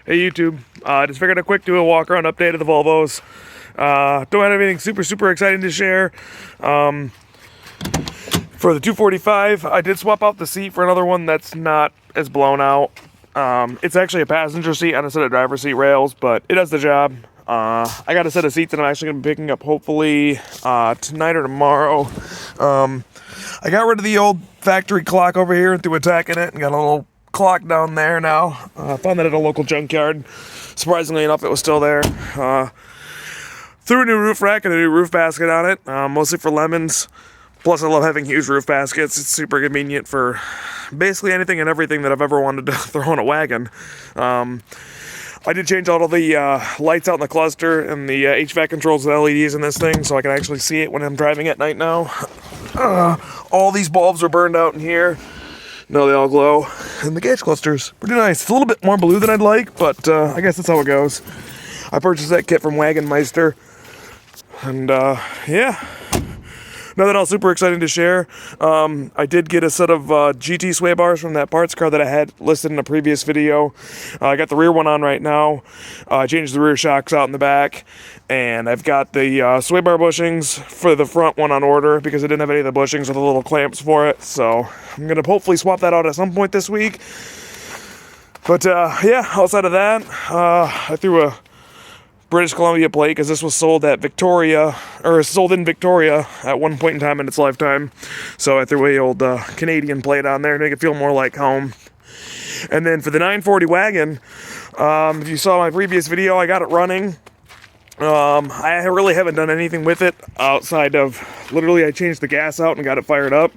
Hey YouTube, just figured a quick do a walk around update of the Volvos. Don't have anything super exciting to share. For the 245, I did swap out the seat for another one that's not as blown out. It's actually a passenger seat on a set of driver's seat rails, but it does the job. I got a set of seats that I'm actually going to be picking up hopefully tonight or tomorrow. I got rid of the old factory clock over here and threw a tack in it and got a little clock down there now. Found that at a local junkyard. Surprisingly enough, it was still there. Threw a new roof rack and a new roof basket on it, mostly for lemons. Plus, I love having huge roof baskets. It's super convenient for basically anything and everything that I've ever wanted to throw in a wagon. I did change all of the lights out in the cluster and the HVAC controls with LEDs in this thing, so I can actually see it when I'm driving at night now. All these bulbs are burned out in here. No, they all glow. And the gauge cluster's pretty nice. It's a little bit more blue than I'd like, but I guess that's how it goes. I purchased that kit from Wagon Meister. And yeah. Nothing else super exciting to share. I did get a set of GT sway bars from that parts car that I had listed in a previous video. I got the rear one on right now. I changed the rear shocks out in the back. And I've got the sway bar bushings for the front one on order because I didn't have any of the bushings with the little clamps for it. So I'm going to hopefully swap that out at some point this week. But yeah, outside of that, I threw a British Columbia plate because this was sold at Victoria, or sold in Victoria at one point in time in its lifetime. So I threw a old Canadian plate on there to make it feel more like home. And then for the 940 wagon, if you saw my previous video, I got it running. I really haven't done anything with it outside of literally I changed the gas out and got it fired up.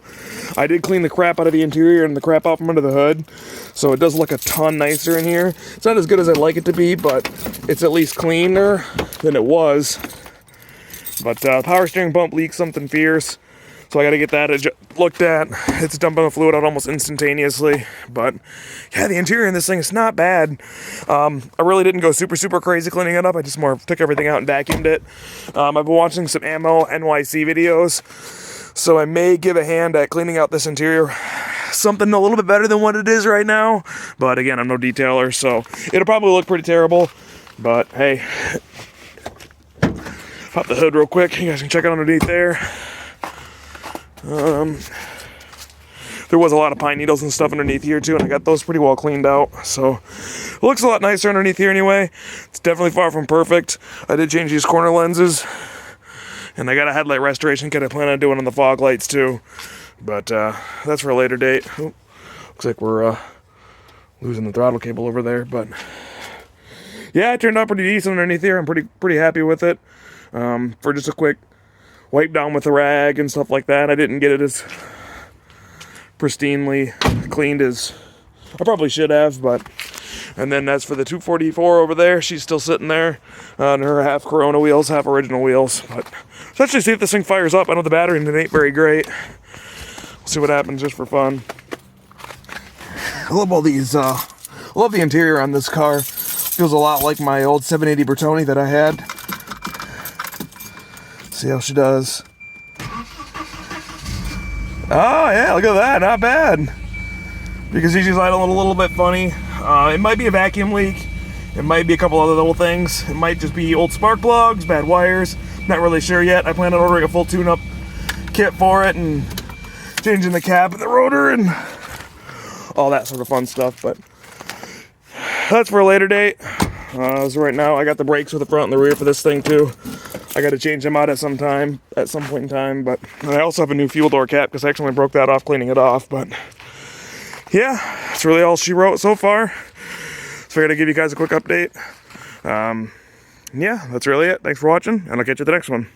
I did clean the crap out of the interior and the crap out from under the hood, so it does look a ton nicer in here. It's not as good as I'd like it to be, but it's at least cleaner than it was. But power steering pump leaks something fierce, so I got to get that looked at. It's dumping the fluid out almost instantaneously. But yeah, the interior in this thing is not bad. I really didn't go super crazy cleaning it up. I just more took everything out and vacuumed it. I've been watching some Ammo NYC videos, so I may give a hand at cleaning out this interior. Something a little bit better than what it is right now. But again, I'm no detailer, so it'll probably look pretty terrible. But hey, pop the hood real quick. You guys can check it underneath there. There was a lot of pine needles and stuff underneath here too, and I got those pretty well cleaned out, so it looks a lot nicer underneath here anyway. It's definitely far from perfect. I did change these corner lenses, and I got a headlight restoration kit I plan on doing on the fog lights too, but that's for a later date. Ooh, looks like we're losing the throttle cable over there, but yeah, it turned out pretty decent underneath here. I'm pretty happy with it. For just a quick wipe down with a rag and stuff like that, I didn't get it as pristinely cleaned as I probably should have. But and then as for the 244 over there, she's still sitting there on her half Corona wheels, half original wheels. But let's actually see if this thing fires up. I know the battery in it ain't very great. We'll see what happens just for fun. I love all these I love the interior on this car. Feels a lot like my old 780 Bertoni that I had. See how she does. Oh yeah, look at that, not bad. Because she's idling a little bit funny. It might be a vacuum leak. It might be a couple other little things. It might just be old spark plugs, bad wires. Not really sure yet. I plan on ordering a full tune-up kit for it and changing the cap and the rotor and all that sort of fun stuff. But that's for a later date. So right now I got the brakes for the front and the rear for this thing too. I got to change them out at some point in time, but I also have a new fuel door cap because I actually broke that off cleaning it off. But yeah, that's really all she wrote so far. So I got to give you guys a quick update. Yeah, that's really it. Thanks for watching, and I'll catch you at the next one.